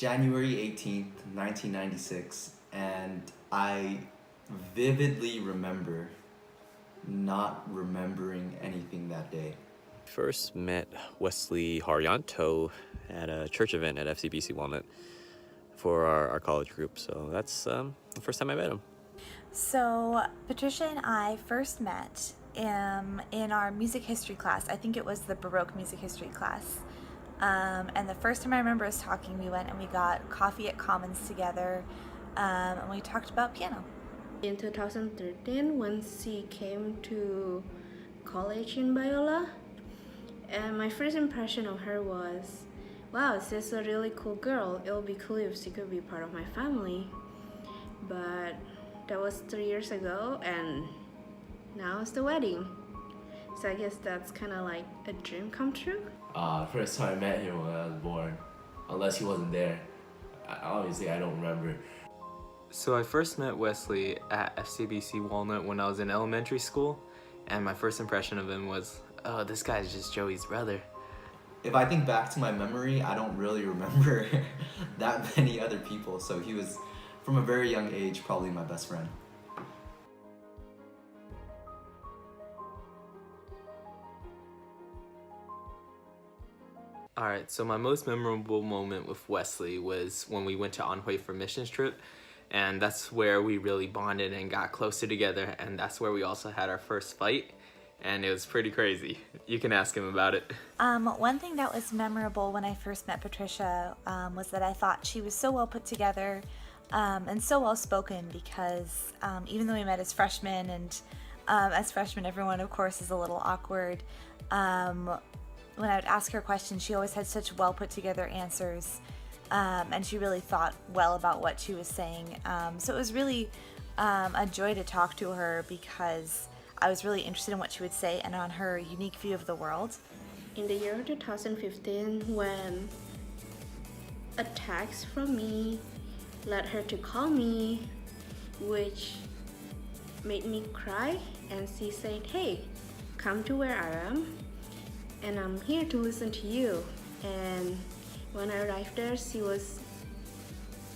January 18th, 1996, and I vividly remember not remembering anything that day. First met Wesley Haryanto at a church event at FCBC Walnut for our college group. So that's the first time I met him. So Patricia and I first met in our music history class. I think it was the Baroque music history class. And the first time I remember us talking, we went and we got coffee at Commons together, and we talked about piano. In 2013, when she came to college in Biola, and my first impression of her was, wow, she's a really cool girl. It would be cool if she could be part of my family. But that was 3 years ago, and now it's the wedding. So I guess that's kind of like a dream come true. First time I met him when I was born, unless he wasn't there. Obviously, I don't remember. So I first met Wesley at FCBC Walnut when I was in elementary school, and my first impression of him was, oh, this guy's just Joey's brother. If I think back to my memory, I don't really remember that many other people, so he was, from a very young age, probably my best friend. Alright, so my most memorable moment with Wesley was when we went to Anhui for missions trip, and that's where we really bonded and got closer together, and that's where we also had our first fight, and it was pretty crazy. You can ask him about it. One thing that was memorable when I first met Patricia was that I thought she was so well put together and so well spoken, because even though we met as freshmen, and as freshmen everyone of course is a little awkward, when I would ask her questions, she always had such well put together answers, and she really thought well about what she was saying. So it was really a joy to talk to her, because I was really interested in what she would say and on her unique view of the world. In the year 2015, when a text from me led her to call me, which made me cry, and she said, hey, come to where I am, and I'm here to listen to you. And when I arrived there, she was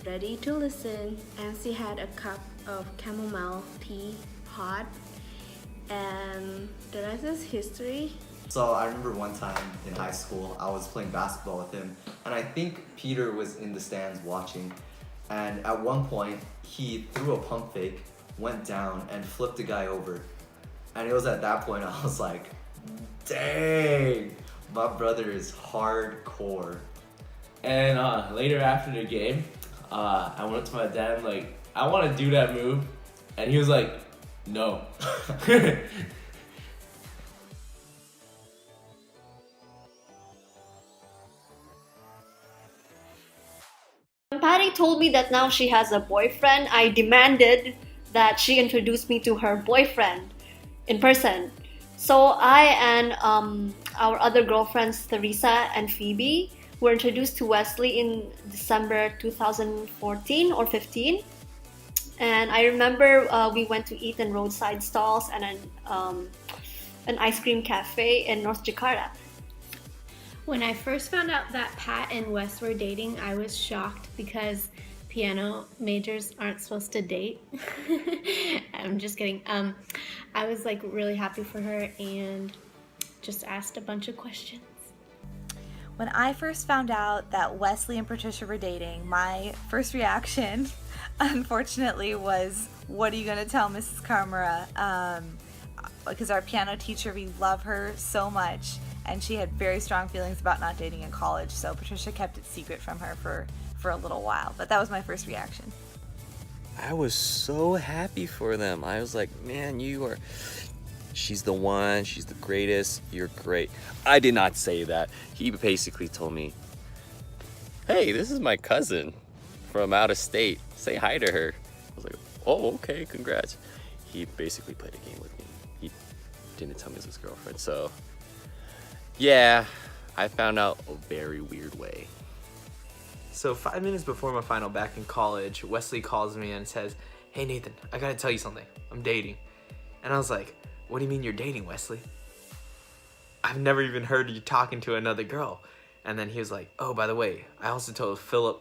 ready to listen, and she had a cup of chamomile tea, hot, and the rest is history. So I remember one time in high school, I was playing basketball with him, and I think Peter was in the stands watching, and at one point, he threw a pump fake, went down, and flipped a guy over. And it was at that point I was like, dang, my brother is hardcore. And later after the game, I went up to my dad and like, I want to do that move. And he was like, no. When Patty told me that now she has a boyfriend, I demanded that she introduce me to her boyfriend in person. So I and our other girlfriends, Theresa and Phoebe, were introduced to Wesley in December 2014 or 15. And I remember we went to eat in roadside stalls and an ice cream cafe in North Jakarta. When I first found out that Pat and Wes were dating, I was shocked, because piano majors aren't supposed to date. I'm just kidding. I was like really happy for her and just asked a bunch of questions. When I first found out that Wesley and Patricia were dating, my first reaction, unfortunately, was, what are you going to tell Mrs. Carmera? Because our piano teacher, we love her so much, and she had very strong feelings about not dating in college, so Patricia kept it secret from her for a little while. But that was my first reaction. I was so happy for them. I was like, man, she's the one, she's the greatest, you're great. I did not say that. He basically told me, hey, this is my cousin from out of state. Say hi to her. I was like, oh, okay, congrats. He basically played a game with me. He didn't tell me it was his girlfriend. So, yeah, I found out a very weird way. So 5 minutes before my final back in college, Wesley calls me and says, hey Nathan, I gotta tell you something. I'm dating. And I was like, what do you mean you're dating, Wesley? I've never even heard you talking to another girl. And then he was like, oh, by the way, I also told Philip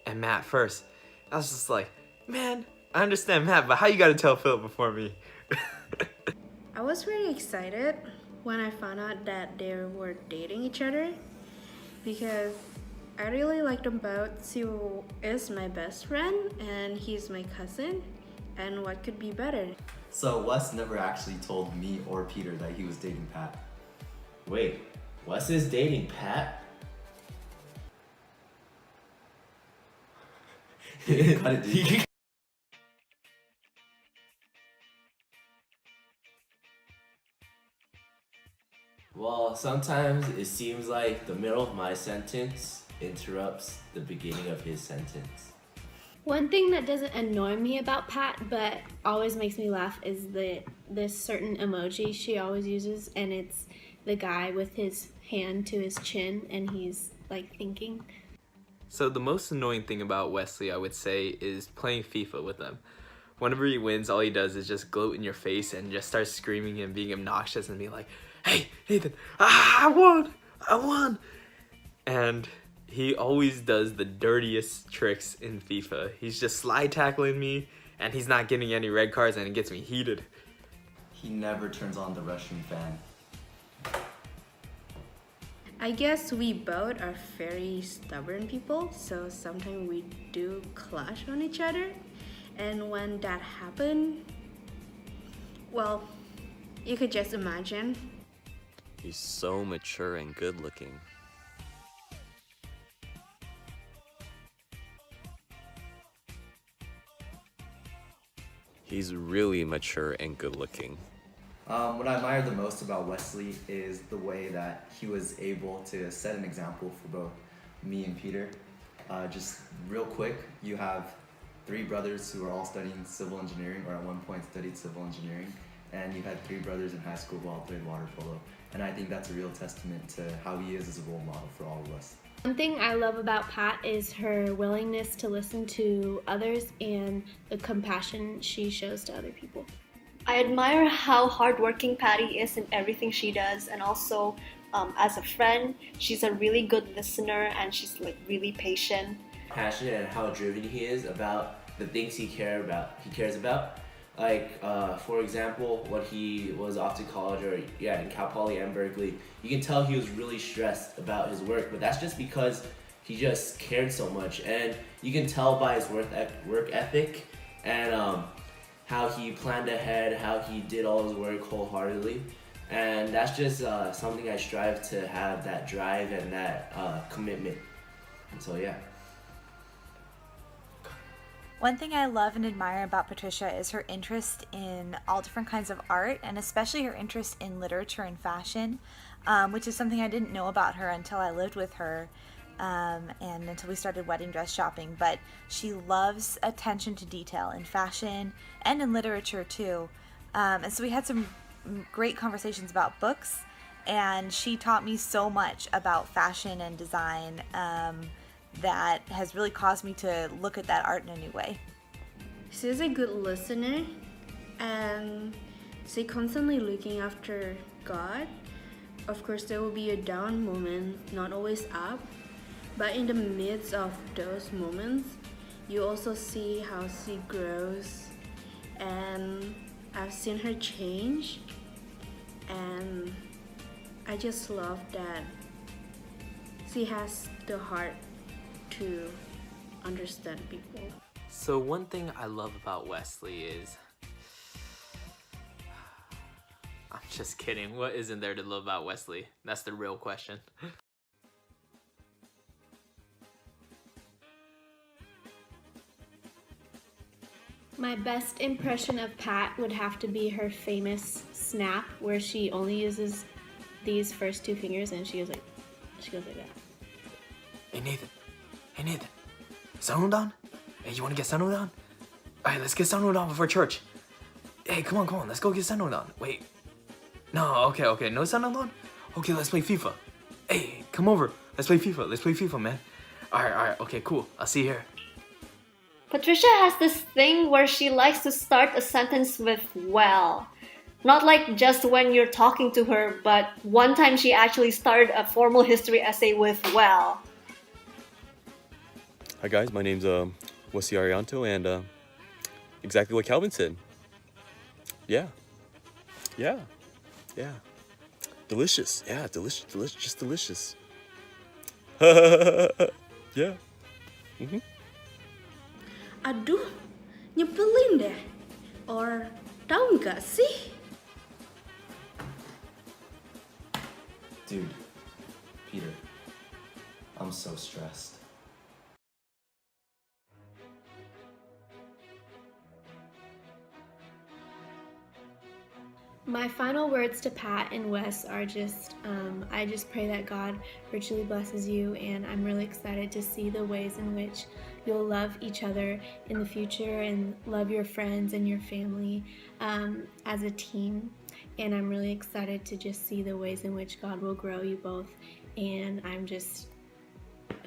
and Matt first. I was just like, man, I understand Matt, but how you gotta tell Philip before me? I was very excited when I found out that they were dating each other because I really like them both. Sue is my best friend and he's my cousin, and what could be better? So Wes never actually told me or Peter that he was dating Pat. Wait, Wes is dating Pat? Cut it, dude. Well, sometimes it seems like the middle of my sentence interrupts the beginning of his sentence. One thing that doesn't annoy me about Pat, but always makes me laugh, is this certain emoji she always uses, and it's the guy with his hand to his chin, and he's like thinking. So the most annoying thing about Wesley, I would say, is playing FIFA with him. Whenever he wins, all he does is just gloat in your face and just start screaming and being obnoxious and be like, hey, Nathan, I won. And he always does the dirtiest tricks in FIFA. He's just slide tackling me, and he's not getting any red cards, and it gets me heated. He never turns on the Russian fan. I guess we both are very stubborn people, so sometimes we do clash on each other. And when that happened, well, you could just imagine. He's so mature and good looking. He's really mature and good looking. What I admire the most about Wesley is the way that he was able to set an example for both me and Peter. Just real quick, you have 3 brothers who are all studying civil engineering, or at one point studied civil engineering, and you had 3 brothers in high school who all played water polo. And I think that's a real testament to how he is as a role model for all of us. One thing I love about Pat is her willingness to listen to others and the compassion she shows to other people. I admire how hardworking Patty is in everything she does, and also as a friend, she's a really good listener and she's like really patient. Passionate and how driven he is about the things he cares about. Like, for example, when he was off to college, or in Cal Poly and Berkeley, you can tell he was really stressed about his work, but that's just because he just cared so much. And you can tell by his work ethic and how he planned ahead, how he did all his work wholeheartedly. And that's just something I strive to have, that drive and that commitment. And so, yeah. One thing I love and admire about Patricia is her interest in all different kinds of art, and especially her interest in literature and fashion, which is something I didn't know about her until I lived with her and until we started wedding dress shopping. But she loves attention to detail in fashion and in literature too. And so we had some great conversations about books, and she taught me so much about fashion and design that has really caused me to look at that art in a new way. She's a good listener, and she's constantly looking after God. Of course, there will be a down moment, not always up, but in the midst of those moments, you also see how she grows, and I've seen her change, and I just love that she has the heart to understand people. So one thing I love about Wesley is... I'm just kidding. What isn't there to love about Wesley? That's the real question. My best impression of Pat would have to be her famous snap, where she only uses these first 2 fingers and she goes like that. Hey Nathan, Sanudon? Hey, you wanna get Sanudon? Alright, let's get Sanudon before church. Hey, come on, let's go get Sanudon. Wait. No, okay, no Sanudon? Okay, let's play FIFA. Hey, come over. Let's play FIFA, man. Alright, okay, cool. I'll see you here. Patricia has this thing where she likes to start a sentence with well. Not like just when you're talking to her, but one time she actually started a formal history essay with well. Hi guys, my name's Wesley Arianto, and exactly what Calvin said. Yeah. Delicious. Yeah, delicious, just delicious. Yeah. Aduh, nyebelin deh. Or tahu nggak sih? Dude, Peter, I'm so stressed. My final words to Pat and Wes are just, I just pray that God richly blesses you, and I'm really excited to see the ways in which you'll love each other in the future and love your friends and your family as a team. And I'm really excited to just see the ways in which God will grow you both. And I'm just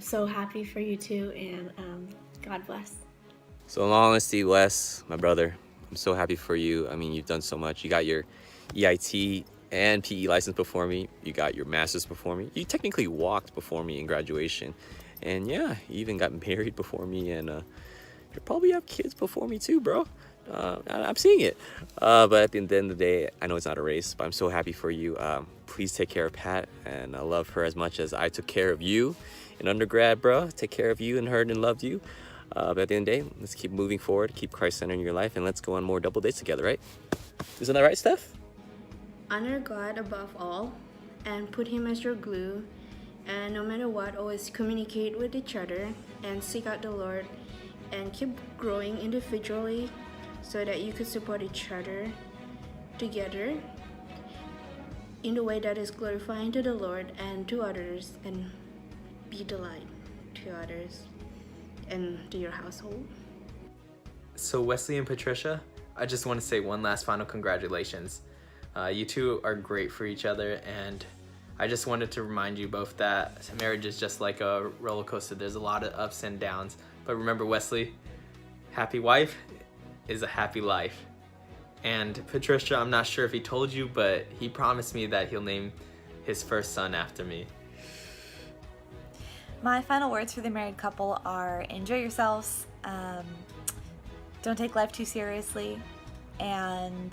so happy for you two, and God bless. So in all honesty, Wes, my brother, I'm so happy for you. I mean, you've done so much. You got your EIT and PE license before me. You got your master's before me. You technically walked before me in graduation. And yeah, you even got married before me, and you probably have kids before me too, bro. I'm seeing it. But at the end of the day, I know it's not a race, but I'm so happy for you. Please take care of Pat, and I love her as much as I took care of you in undergrad, bro. Take care of you and her and loved you. But at the end of the day, let's keep moving forward, keep Christ-centered in your life, and let's go on more double dates together, right? Isn't that right, Steph? Honor God above all and put Him as your glue. And no matter what, always communicate with each other and seek out the Lord and keep growing individually so that you could support each other together in the way that is glorifying to the Lord and to others, and be the light to others and to your household. So Wesley and Patricia, I just want to say one last final congratulations. You two are great for each other, and I just wanted to remind you both that marriage is just like a roller coaster. There's a lot of ups and downs, but remember, Wesley, happy wife is a happy life. And Patricia, I'm not sure if he told you, but he promised me that he'll name his first son after me. My final words for the married couple are enjoy yourselves, don't take life too seriously, and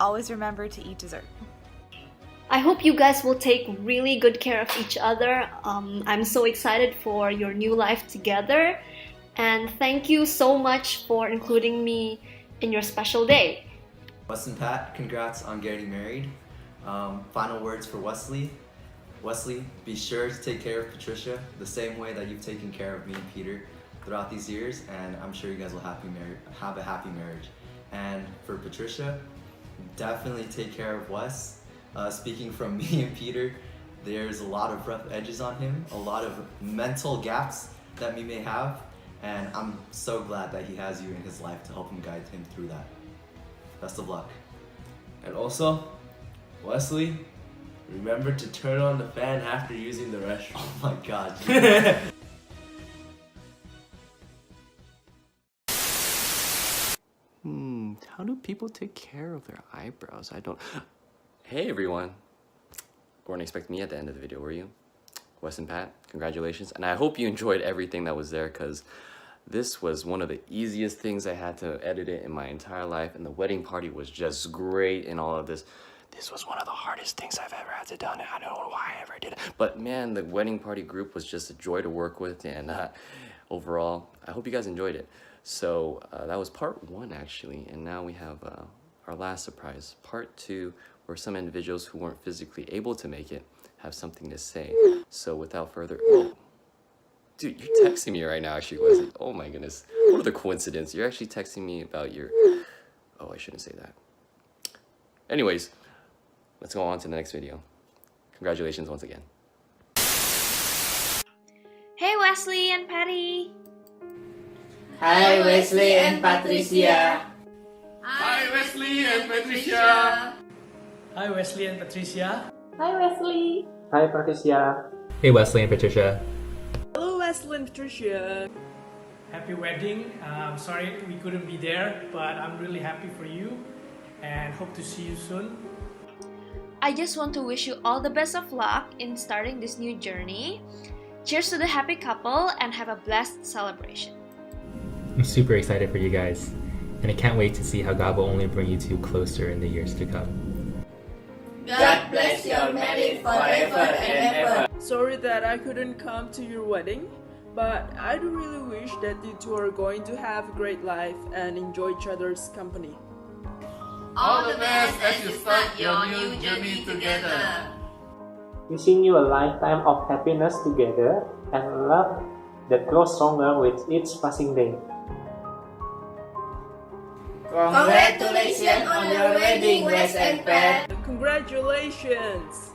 always remember to eat dessert. I hope you guys will take really good care of each other. I'm so excited for your new life together, and thank you so much for including me in your special day. Wes and Pat, congrats on getting married. Final words for Wesley. Wesley, be sure to take care of Patricia the same way that you've taken care of me and Peter throughout these years, and I'm sure you guys will have a happy marriage. And for Patricia, definitely take care of Wes. Speaking from me and Peter, there's a lot of rough edges on him, a lot of mental gaps that we may have, and I'm so glad that he has you in his life to help him guide him through that. Best of luck. And also, Wesley, remember to turn on the fan after using the restroom. Oh my god. How do people take care of their eyebrows? I don't... Hey everyone. Weren't expecting me at the end of the video, were you? Wes and Pat, congratulations. And I hope you enjoyed everything that was there, because this was one of the easiest things I had to edit it in my entire life, and the wedding party was just great and all of this. This was one of the hardest things I've ever had to do, and I don't know why I ever did it. But man, the wedding party group was just a joy to work with, and overall, I hope you guys enjoyed it. So that was part 1 actually, and now we have our last surprise, part 2, where some individuals who weren't physically able to make it have something to say. So without further... Oh, dude, you're texting me right now actually, Wesley. Oh my goodness, what are the coincidences? You're actually texting me about your... Oh, I shouldn't say that. Anyways, let's go on to the next video. Congratulations once again. Hey Wesley and Patty! Hi Wesley and Patricia. Hi Wesley and Patricia. Hi Wesley and Patricia. Hi Wesley. Hi Patricia. Hey Wesley and Patricia. Hello Wesley and Patricia. Happy wedding. I'm sorry we couldn't be there, but I'm really happy for you and hope to see you soon. I just want to wish you all the best of luck in starting this new journey. Cheers to the happy couple and have a blessed celebration. I'm super excited for you guys, and I can't wait to see how God will only bring you two closer in the years to come. God bless your marriage forever and ever. Sorry that I couldn't come to your wedding, but I do really wish that you two are going to have a great life and enjoy each other's company. All the best as you start your new journey together. Wishing you a lifetime of happiness together and love that grows stronger with each passing day. Congratulations on your wedding, Wes and Pat. Congratulations.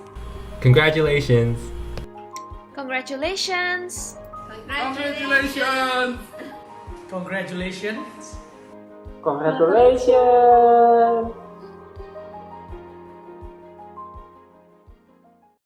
Congratulations! Congratulations! Congratulations! Congratulations. Congratulations!